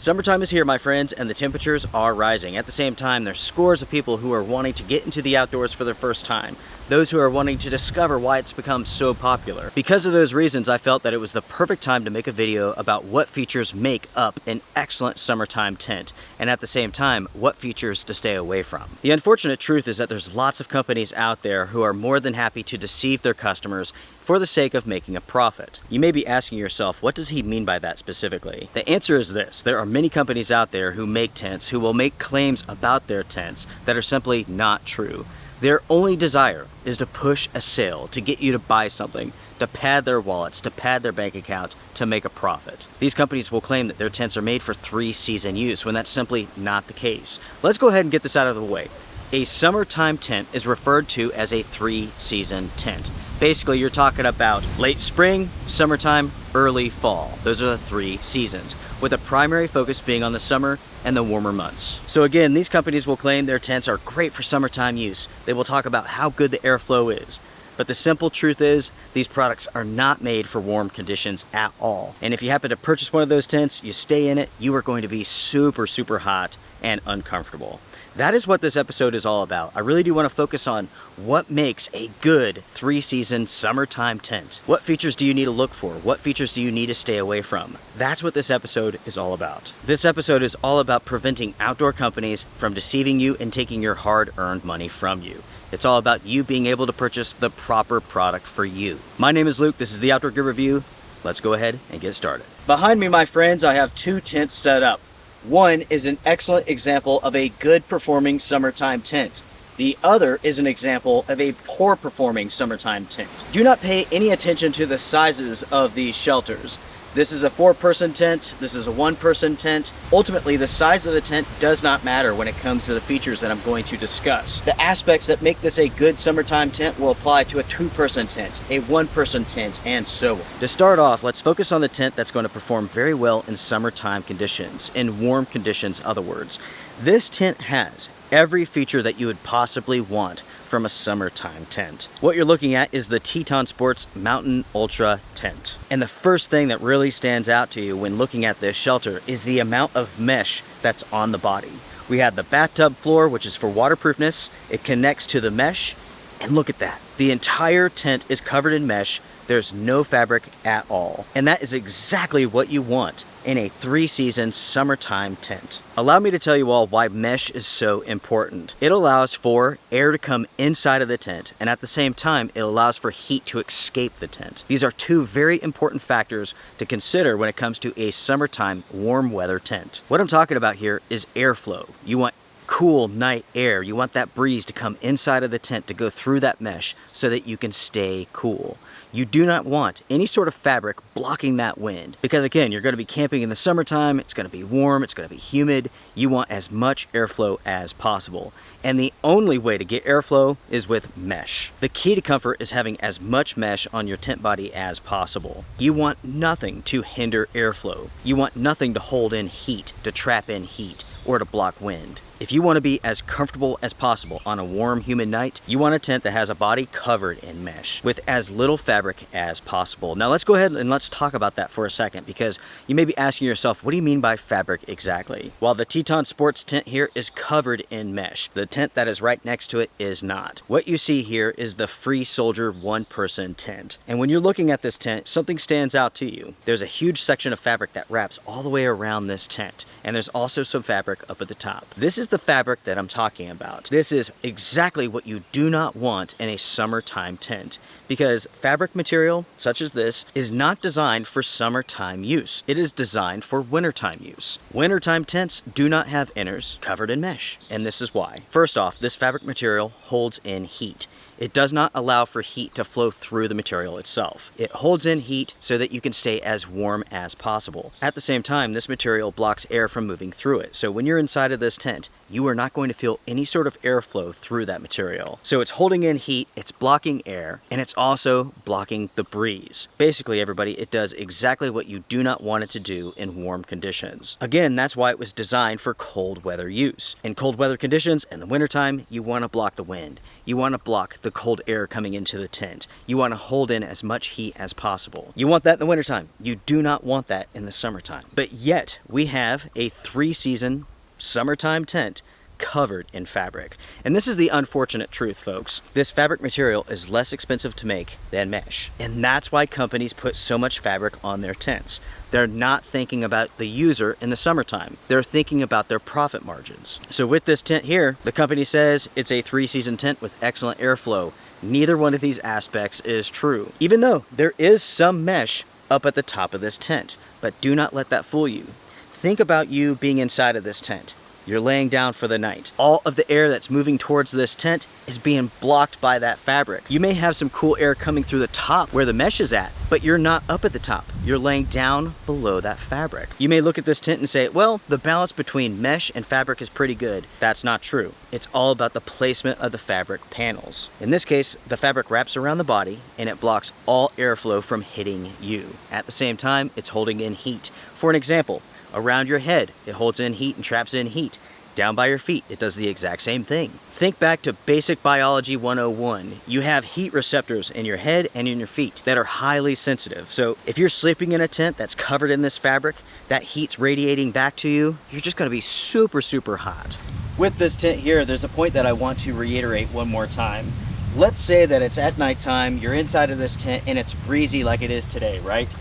Summertime is here, my friends, and the temperatures are rising. At the same time, there's scores of people who are wanting to get into the outdoors for their first time. Those who are wanting to discover why it's become so popular. Because of those reasons, I felt that it was the perfect time to make a video about what features make up an excellent summertime tent, and at the same time, what features to stay away from. The unfortunate truth is that there's lots of companies out there who are more than happy to deceive their customers for the sake of making a profit. You may be asking yourself, what does he mean by that specifically? The answer is this: there are many companies out there who make tents who will make claims about their tents that are simply not true. Their only desire is to push a sale, to get you to buy something, to pad their wallets, to pad their bank account, to make a profit. These companies will claim that their tents are made for 3-season use, when that's simply not the case. Let's go ahead and get this out of the way. A summertime tent is referred to as a 3-season tent. Basically, you're talking about late spring, summertime, early fall. Those are the 3 seasons, with a primary focus being on the summer and the warmer months. So again, these companies will claim their tents are great for summertime use. They will talk about how good the airflow is. But the simple truth is, these products are not made for warm conditions at all. And if you happen to purchase one of those tents, you stay in it, you are going to be super, super hot and uncomfortable. That is what this episode is all about. I really do want to focus on what makes a good 3-season summertime tent. What features do you need to look for? What features do you need to stay away from? That's what this episode is all about. This episode is all about preventing outdoor companies from deceiving you and taking your hard-earned money from you. It's all about you being able to purchase the proper product for you. My name is Luke. This is the Outdoor Gear Review. Let's go ahead and get started. Behind me, my friends, I have 2 tents set up. One is an excellent example of a good performing summertime tent. The other is an example of a poor performing summertime tent. Do not pay any attention to the sizes of these shelters. This is a 4-person tent, this is a 1-person tent. Ultimately, the size of the tent does not matter when it comes to the features that I'm going to discuss. The aspects that make this a good summertime tent will apply to a 2-person tent, a 1-person tent, and so on. To start off, let's focus on the tent that's going to perform very well in summertime conditions, in warm conditions, in other words. This tent has every feature that you would possibly want from a summertime tent. What you're looking at is the Teton Sports Mountain Ultra tent. And the first thing that really stands out to you when looking at this shelter is the amount of mesh that's on the body. We have the bathtub floor, which is for waterproofness. It connects to the mesh, and look at that. The entire tent is covered in mesh. There's no fabric at all. And that is exactly what you want in a 3-season summertime tent. Allow me to tell you all why mesh is so important. It allows for air to come inside of the tent, and at the same time, it allows for heat to escape the tent. These are 2 very important factors to consider when it comes to a summertime warm weather tent. What I'm talking about here is airflow. You want cool night air. You want that breeze to come inside of the tent to go through that mesh so that you can stay cool. You do not want any sort of fabric blocking that wind, because again, you're going to be camping in the summertime, it's going to be warm, it's going to be humid. You want as much airflow as possible. And the only way to get airflow is with mesh. The key to comfort is having as much mesh on your tent body as possible. You want nothing to hinder airflow. You want nothing to hold in heat, to trap in heat, or to block wind. If you want to be as comfortable as possible on a warm, humid night, you want a tent that has a body covered in mesh with as little fabric as possible. Now let's go ahead and let's talk about that for a second, because you may be asking yourself, what do you mean by fabric exactly? Well, the Teton Sports tent here is covered in mesh. The tent that is right next to it is not. What you see here is the Free Soldier 1-person tent. And when you're looking at this tent, something stands out to you. There's a huge section of fabric that wraps all the way around this tent. And there's also some fabric up at the top. This is the fabric that I'm talking about. This is exactly what you do not want in a summertime tent, because fabric material such as this is not designed for summertime use. It is designed for wintertime use. Wintertime tents do not have inners covered in mesh, and this is why. First off, this fabric material holds in heat. It does not allow for heat to flow through the material itself. It holds in heat so that you can stay as warm as possible. At the same time, this material blocks air from moving through it. So when you're inside of this tent, you are not going to feel any sort of airflow through that material. So it's holding in heat, it's blocking air, and it's also blocking the breeze. Basically, everybody, it does exactly what you do not want it to do in warm conditions. Again, that's why it was designed for cold weather use. In cold weather conditions, in the wintertime, you want to block the wind. You want to block the cold air coming into the tent. You want to hold in as much heat as possible. You want that in the wintertime. You do not want that in the summertime. But yet, we have a 3-season summertime tent covered in fabric. And this is the unfortunate truth, folks. This fabric material is less expensive to make than mesh. And that's why companies put so much fabric on their tents. They're not thinking about the user in the summertime. They're thinking about their profit margins. So with this tent here, the company says it's a 3-season tent with excellent airflow. Neither one of these aspects is true, even though there is some mesh up at the top of this tent. But do not let that fool you. Think about you being inside of this tent. You're laying down for the night. All of the air that's moving towards this tent is being blocked by that fabric. You may have some cool air coming through the top where the mesh is at, but you're not up at the top. You're laying down below that fabric. You may look at this tent and say, well, the balance between mesh and fabric is pretty good. That's not true. It's all about the placement of the fabric panels. In this case, the fabric wraps around the body and it blocks all airflow from hitting you. At the same time, it's holding in heat. For an example, around your head, it holds in heat and traps in heat. Down by your feet, it does the exact same thing. Think back to Basic Biology 101. You have heat receptors in your head and in your feet that are highly sensitive. So if you're sleeping in a tent that's covered in this fabric, that heat's radiating back to you, you're just gonna be super, super hot. With this tent here, there's a point that I want to reiterate one more time. Let's say that it's at nighttime, you're inside of this tent and it's breezy like it is today, right?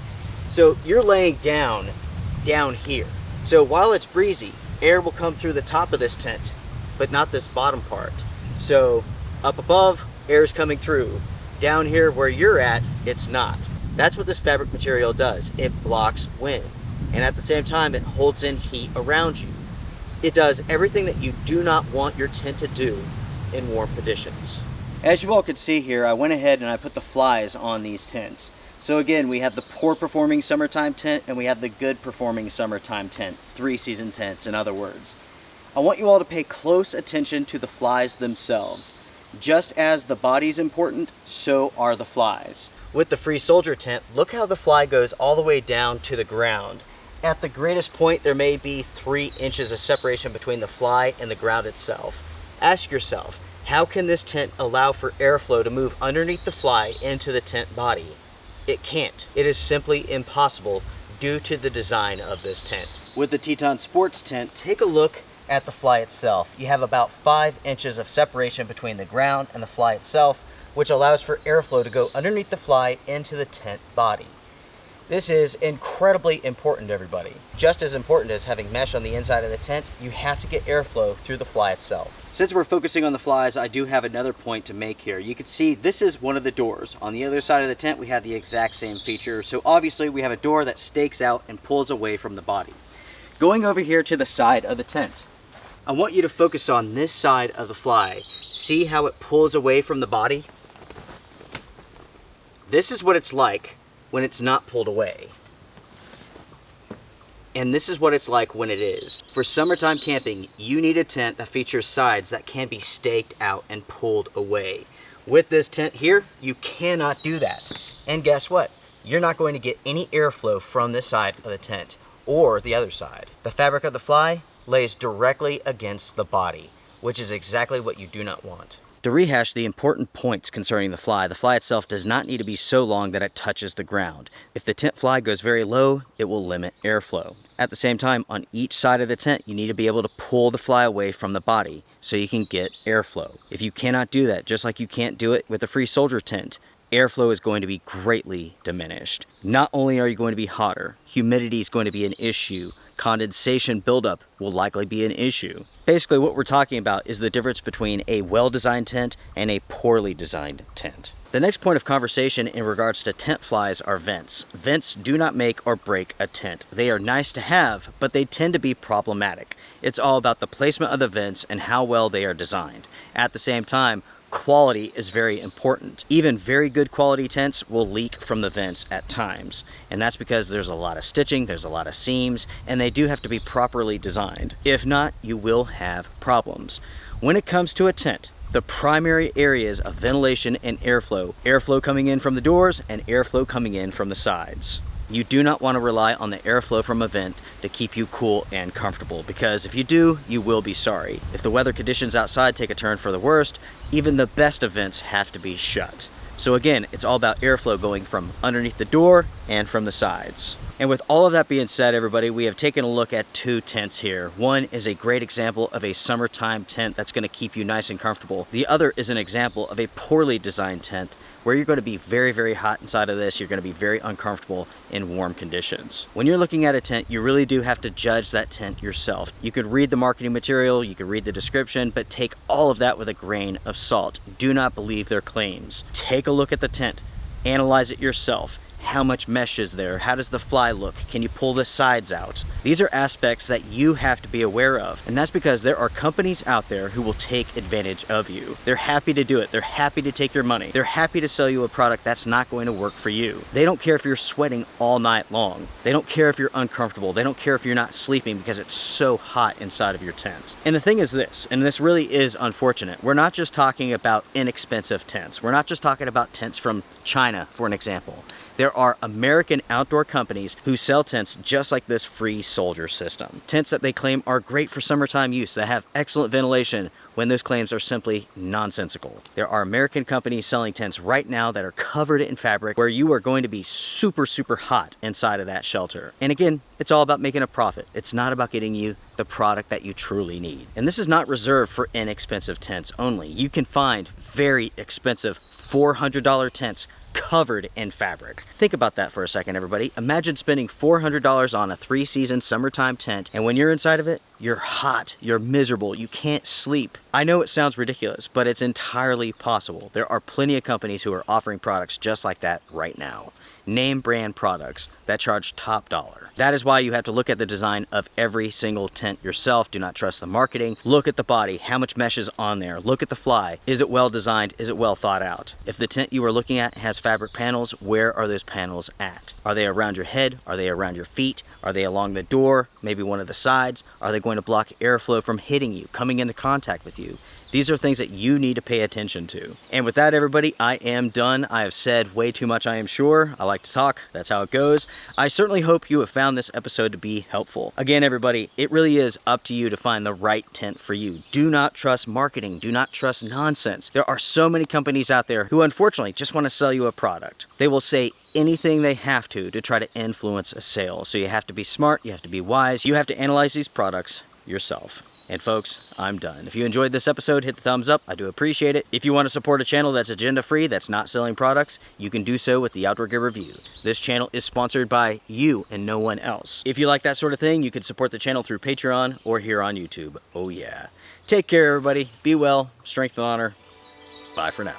So you're laying down here. So while it's breezy, air will come through the top of this tent, but not this bottom part. So up above, air is coming through. Down here where you're at, it's not. That's what this fabric material does. It blocks wind. And at the same time, it holds in heat around you. It does everything that you do not want your tent to do in warm conditions. As you all can see here, I went ahead and I put the flies on these tents. So again, we have the poor performing summertime tent and we have the good performing summertime tent, 3-season tents in other words. I want you all to pay close attention to the flies themselves. Just as the body's important, so are the flies. With the Free Soldier tent, look how the fly goes all the way down to the ground. At the greatest point, there may be 3 inches of separation between the fly and the ground itself. Ask yourself, how can this tent allow for airflow to move underneath the fly into the tent body? It can't. It is simply impossible due to the design of this tent. With the Teton Sports tent, take a look at the fly itself. You have about 5 inches of separation between the ground and the fly itself, which allows for airflow to go underneath the fly into the tent body. This is incredibly important, everybody. Just as important as having mesh on the inside of the tent, you have to get airflow through the fly itself. Since we're focusing on the flies, I do have another point to make here. You can see this is one of the doors. On the other side of the tent, we have the exact same feature. So obviously we have a door that stakes out and pulls away from the body. Going over here to the side of the tent, I want you to focus on this side of the fly. See how it pulls away from the body? This is what it's like when it's not pulled away. And this is what it's like when it is. For summertime camping, you need a tent that features sides that can be staked out and pulled away. With this tent here, you cannot do that. And guess what? You're not going to get any airflow from this side of the tent or the other side. The fabric of the fly lays directly against the body, which is exactly what you do not want. To rehash the important points concerning the fly itself does not need to be so long that it touches the ground. If the tent fly goes very low, it will limit airflow. At the same time, on each side of the tent, you need to be able to pull the fly away from the body so you can get airflow. If you cannot do that, just like you can't do it with a Free Soldier tent, airflow is going to be greatly diminished. Not only are you going to be hotter, humidity is going to be an issue, condensation buildup will likely be an issue. Basically what we're talking about is the difference between a well-designed tent and a poorly designed tent. The next point of conversation in regards to tent flies are vents. Vents do not make or break a tent. They are nice to have, but they tend to be problematic. It's all about the placement of the vents and how well they are designed. At the same time, quality is very important. Even very good quality tents will leak from the vents at times. And that's because there's a lot of stitching, there's a lot of seams, and they do have to be properly designed. If not, you will have problems. When it comes to a tent, the primary areas of ventilation and airflow coming in from the doors and airflow coming in from the sides. You do not want to rely on the airflow from a vent to keep you cool and comfortable, because if you do, you will be sorry. If the weather conditions outside take a turn for the worst, even the best of vents have to be shut. So again, it's all about airflow going from underneath the door and from the sides. And with all of that being said, everybody, we have taken a look at 2 tents here. One is a great example of a summertime tent that's going to keep you nice and comfortable. The other is an example of a poorly designed tent where you're going to be very, very hot inside of this. You're going to be very uncomfortable in warm conditions. When you're looking at a tent, you really do have to judge that tent yourself. You could read the marketing material, you could read the description, but take all of that with a grain of salt. Do not believe their claims. Take a look at the tent, analyze it yourself. How much mesh is there? How does the fly look? Can you pull the sides out? These are aspects that you have to be aware of. And that's because there are companies out there who will take advantage of you. They're happy to do it. They're happy to take your money. They're happy to sell you a product that's not going to work for you. They don't care if you're sweating all night long. They don't care if you're uncomfortable. They don't care if you're not sleeping because it's so hot inside of your tent. And the thing is this, and this really is unfortunate, we're not just talking about inexpensive tents. We're not just talking about tents from China, for an example. There are American outdoor companies who sell tents just like this free soldier system. Tents that they claim are great for summertime use, that have excellent ventilation, when those claims are simply nonsensical. There are American companies selling tents right now that are covered in fabric where you are going to be super, super hot inside of that shelter. And again, it's all about making a profit. It's not about getting you the product that you truly need. And this is not reserved for inexpensive tents only. You can find very expensive $400 tents covered in fabric. Think about that for a second, everybody. Imagine spending $400 on a 3-season summertime tent, and when you're inside of it, you're hot, you're miserable, you can't sleep. I know it sounds ridiculous, but it's entirely possible. There are plenty of companies who are offering products just like that right now. Name brand products that charge top dollar. That is why you have to look at the design of every single tent yourself. Do not trust the marketing. Look at the body, how much mesh is on there. Look at the fly. Is it well designed? Is it well thought out? If the tent you are looking at has fabric panels, where are those panels at? Are they around your head? Are they around your feet? Are they along the door? Maybe one of the sides? Are they going to block airflow from hitting you, coming into contact with you? These are things that you need to pay attention to. And with that, everybody, I am done. I have said way too much, I am sure. I like to talk. That's how it goes. I certainly hope you have found this episode to be helpful. Again, everybody, it really is up to you to find the right tent for you. Do not trust marketing. Do not trust nonsense. There are so many companies out there who unfortunately just want to sell you a product. They will say anything they have to try to influence a sale. So you have to be smart. You have to be wise. You have to analyze these products yourself. And folks, I'm done. If you enjoyed this episode, hit the thumbs up. I do appreciate it. If you want to support a channel that's agenda-free, that's not selling products, you can do so with the Outdoor Gear Review. This channel is sponsored by you and no one else. If you like that sort of thing, you can support the channel through Patreon or here on YouTube. Oh yeah. Take care, everybody. Be well. Strength and honor. Bye for now.